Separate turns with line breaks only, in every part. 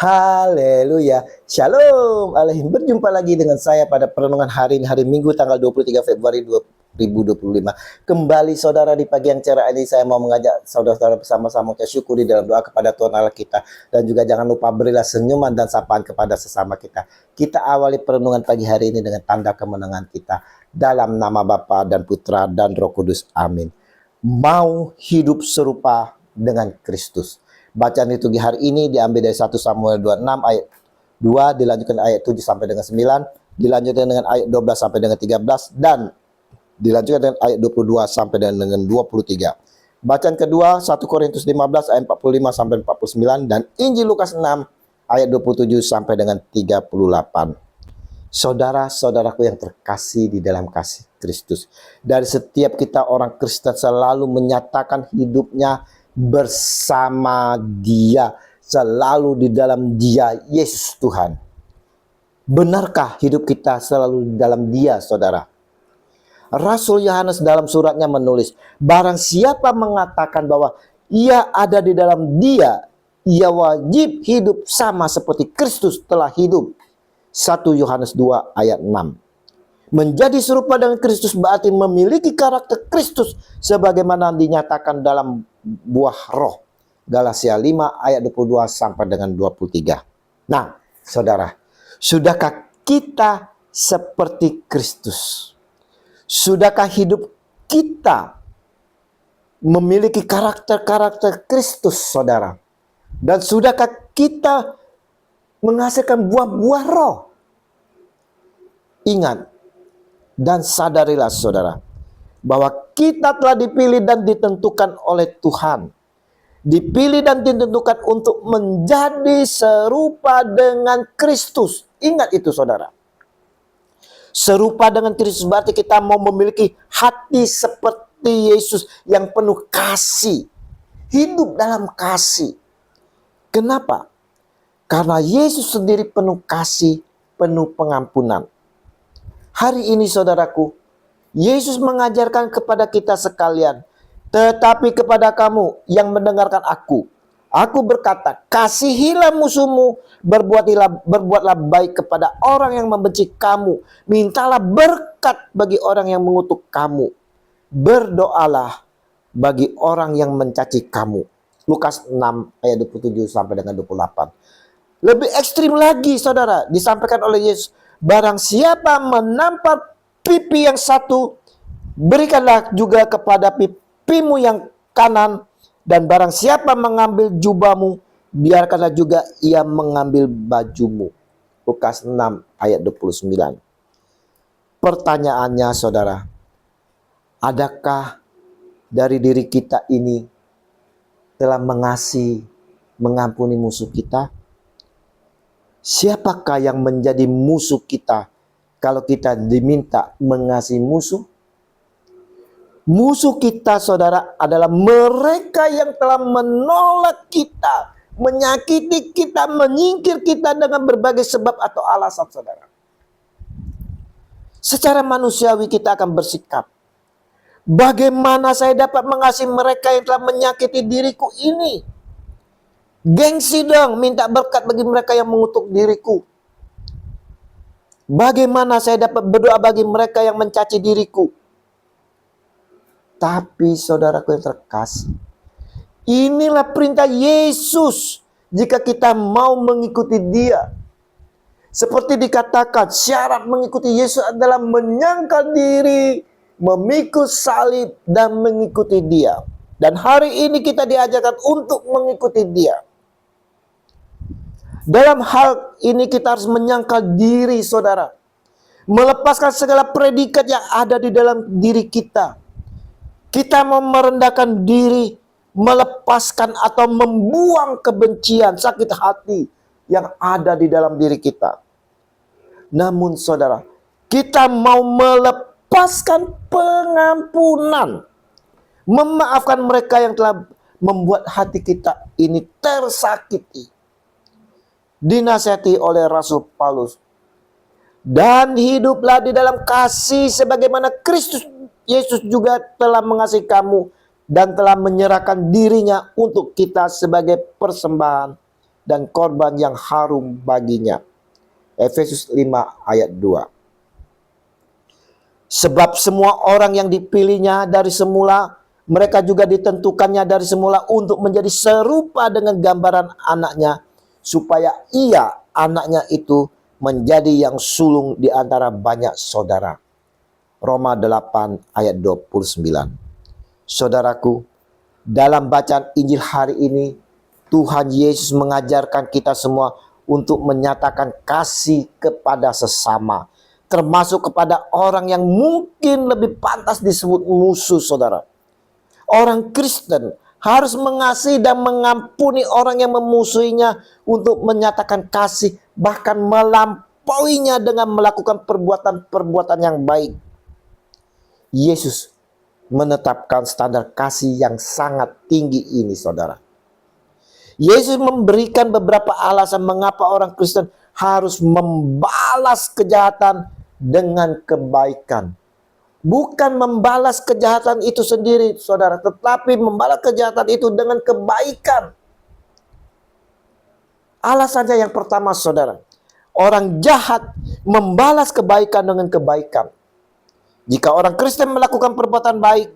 Haleluya. Shalom. Alaikum. Berjumpa lagi dengan saya pada perenungan hari ini, hari Minggu tanggal 23 Februari 2025. Kembali saudara, di pagi yang cerah ini saya mau mengajak saudara-saudara bersama-sama kita syukuri dalam doa kepada Tuhan Allah kita. Dan juga jangan lupa berilah senyuman dan sapaan kepada sesama kita. Kita awali perenungan pagi hari ini dengan tanda kemenangan kita. Dalam nama Bapa dan Putra dan Roh Kudus. Amin. Mau hidup serupa dengan Kristus. Bacaan liturgi hari ini diambil dari 1 Samuel 26 ayat 2, dilanjutkan ayat 7 sampai dengan 9, dilanjutkan dengan ayat 12 sampai dengan 13, dan dilanjutkan dengan ayat 22 sampai dengan 23. Bacaan kedua 1 Korintus 15 ayat 45 sampai 49, dan Injil Lukas 6 ayat 27 sampai dengan 38. Saudara-saudaraku yang terkasih di dalam kasih Kristus, dari setiap kita orang Kristen selalu menyatakan hidupnya bersama Dia, selalu di dalam Dia, Yesus Tuhan. Benarkah hidup kita selalu di dalam Dia, saudara? Rasul Yohanes dalam suratnya menulis, barang siapa mengatakan bahwa ia ada di dalam Dia, ia wajib hidup sama seperti Kristus telah hidup. 1 Yohanes 2 ayat 6. Menjadi serupa dengan Kristus berarti memiliki karakter Kristus sebagaimana dinyatakan dalam buah roh. Galatia 5 ayat 22 sampai dengan 23. Nah, saudara, sudahkah kita seperti Kristus? Sudahkah hidup kita memiliki karakter-karakter Kristus, saudara? Dan sudahkah kita menghasilkan buah-buah roh? Ingat dan sadarilah saudara, bahwa kita telah dipilih dan ditentukan oleh Tuhan. Dipilih dan ditentukan untuk menjadi serupa dengan Kristus. Ingat itu saudara. Serupa dengan Kristus berarti kita mau memiliki hati seperti Yesus yang penuh kasih. Hidup dalam kasih. Kenapa? Karena Yesus sendiri penuh kasih, penuh pengampunan. Hari ini saudaraku, Yesus mengajarkan kepada kita sekalian, tetapi kepada kamu yang mendengarkan aku berkata, kasihilah musuhmu, berbuatlah baik kepada orang yang membenci kamu, mintalah berkat bagi orang yang mengutuk kamu, berdoalah bagi orang yang mencaci kamu. Lukas 6 ayat 27 sampai dengan 28. Lebih ekstrim lagi saudara, disampaikan oleh Yesus, barang siapa menampar pipi yang satu, berikanlah juga kepada pipimu yang kanan. Dan barang siapa mengambil jubahmu, biarkanlah juga ia mengambil bajumu. Lukas 6 ayat 29. Pertanyaannya saudara, adakah dari diri kita ini telah mengasihi, mengampuni musuh kita? Siapakah yang menjadi musuh kita kalau kita diminta mengasihi musuh? Musuh kita saudara adalah mereka yang telah menolak kita, menyakiti kita, menyingkir kita dengan berbagai sebab atau alasan saudara. Secara manusiawi kita akan bersikap, bagaimana saya dapat mengasihi mereka yang telah menyakiti diriku ini? Gengsi dong, minta berkat bagi mereka yang mengutuk diriku. Bagaimana saya dapat berdoa bagi mereka yang mencaci diriku? Tapi saudaraku yang terkasih, inilah perintah Yesus jika kita mau mengikuti Dia. Seperti dikatakan, syarat mengikuti Yesus adalah menyangkal diri, memikul salib, dan mengikuti Dia. Dan hari ini kita diajarkan untuk mengikuti Dia. Dalam hal ini kita harus menyangkal diri saudara, melepaskan segala predikat yang ada di dalam diri kita. Kita mau merendahkan diri, melepaskan atau membuang kebencian, sakit hati yang ada di dalam diri kita. Namun saudara, kita mau melepaskan pengampunan, memaafkan mereka yang telah membuat hati kita ini tersakiti. Dinasihati oleh Rasul Paulus, dan hiduplah di dalam kasih sebagaimana Kristus Yesus juga telah mengasihi kamu dan telah menyerahkan dirinya untuk kita sebagai persembahan dan korban yang harum baginya. Efesus 5 ayat 2. Sebab semua orang yang dipilihnya dari semula, mereka juga ditentukannya dari semula untuk menjadi serupa dengan gambaran anaknya, supaya ia, anaknya itu, menjadi yang sulung di antara banyak saudara. Roma 8 ayat 29. Saudaraku, dalam bacaan Injil hari ini, Tuhan Yesus mengajarkan kita semua untuk menyatakan kasih kepada sesama, termasuk kepada orang yang mungkin lebih pantas disebut musuh, saudara. Orang Kristen harus mengasihi dan mengampuni orang yang memusuhinya untuk menyatakan kasih, bahkan melampauinya dengan melakukan perbuatan-perbuatan yang baik. Yesus menetapkan standar kasih yang sangat tinggi ini, saudara. Yesus memberikan beberapa alasan mengapa orang Kristen harus membalas kejahatan dengan kebaikan. Bukan membalas kejahatan itu sendiri, saudara, tetapi membalas kejahatan itu dengan kebaikan. Alasannya yang pertama, saudara, orang jahat membalas kebaikan dengan kebaikan. Jika orang Kristen melakukan perbuatan baik,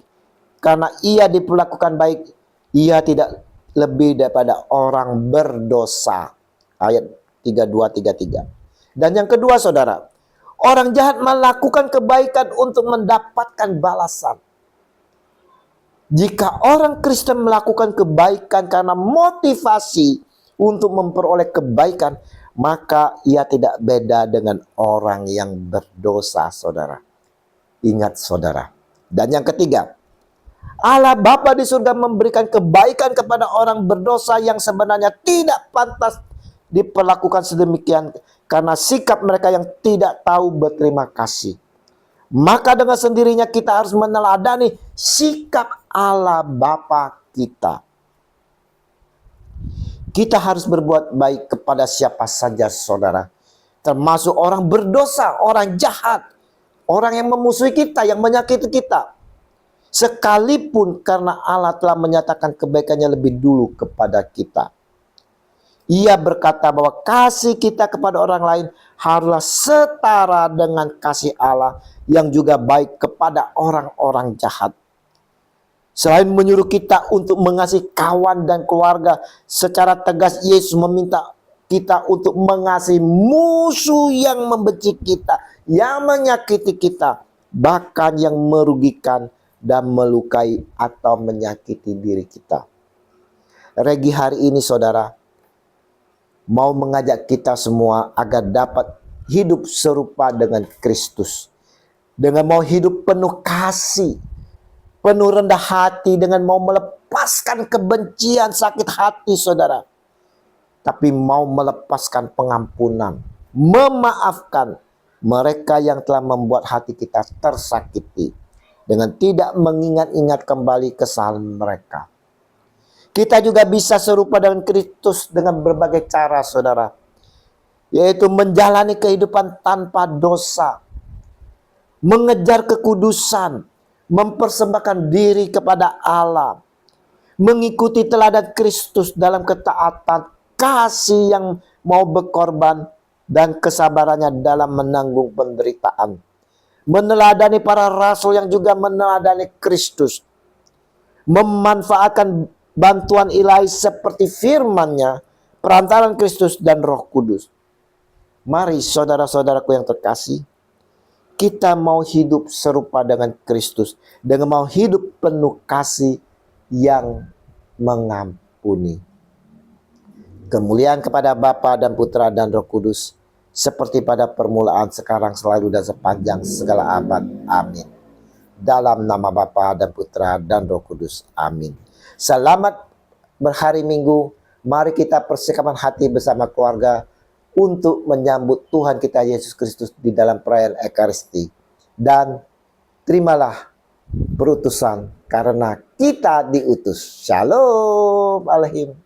karena ia diperlakukan baik, ia tidak lebih daripada orang berdosa. Ayat 32-33. Dan yang kedua, saudara, orang jahat melakukan kebaikan untuk mendapatkan balasan. Jika orang Kristen melakukan kebaikan karena motivasi untuk memperoleh kebaikan, maka ia tidak beda dengan orang yang berdosa, saudara. Ingat, saudara. Dan yang ketiga, Allah Bapa di surga memberikan kebaikan kepada orang berdosa yang sebenarnya tidak pantas diperlakukan sedemikian karena sikap mereka yang tidak tahu berterima kasih. Maka dengan sendirinya kita harus meneladani sikap Allah Bapa kita. Kita harus berbuat baik kepada siapa saja, saudara, termasuk orang berdosa, orang jahat, orang yang memusuhi kita, yang menyakiti kita. Sekalipun karena Allah telah menyatakan kebaikannya lebih dulu kepada kita. Ia berkata bahwa kasih kita kepada orang lain haruslah setara dengan kasih Allah yang juga baik kepada orang-orang jahat. Selain menyuruh kita untuk mengasihi kawan dan keluarga, secara tegas Yesus meminta kita untuk mengasihi musuh yang membenci kita, yang menyakiti kita, bahkan yang merugikan dan melukai atau menyakiti diri kita. Regi hari ini, saudara, mau mengajak kita semua agar dapat hidup serupa dengan Kristus. Dengan mau hidup penuh kasih, penuh rendah hati, dengan mau melepaskan kebencian, sakit hati, saudara. Tapi mau melepaskan pengampunan, memaafkan mereka yang telah membuat hati kita tersakiti, dengan tidak mengingat-ingat kembali kesalahan mereka. Kita juga bisa serupa dengan Kristus dengan berbagai cara, saudara. Yaitu menjalani kehidupan tanpa dosa, mengejar kekudusan, mempersembahkan diri kepada Allah, mengikuti teladan Kristus dalam ketaatan, kasih yang mau berkorban, dan kesabarannya dalam menanggung penderitaan. Meneladani para rasul yang juga meneladani Kristus. Memanfaatkan bantuan ilahi seperti firman-Nya, perantaran Kristus dan Roh Kudus. Mari saudara-saudaraku yang terkasih, kita mau hidup serupa dengan Kristus, dengan mau hidup penuh kasih yang mengampuni. Kemuliaan kepada Bapa dan Putra dan Roh Kudus, seperti pada permulaan, sekarang, selalu, dan sepanjang segala abad. Amin. Dalam nama Bapa dan Putra dan Roh Kudus. Amin. Selamat berhari Minggu. Mari kita persikapan hati bersama keluarga untuk menyambut Tuhan kita Yesus Kristus di dalam perayaan Ekaristi. Dan terimalah perutusan karena kita diutus. Shalom Alehim.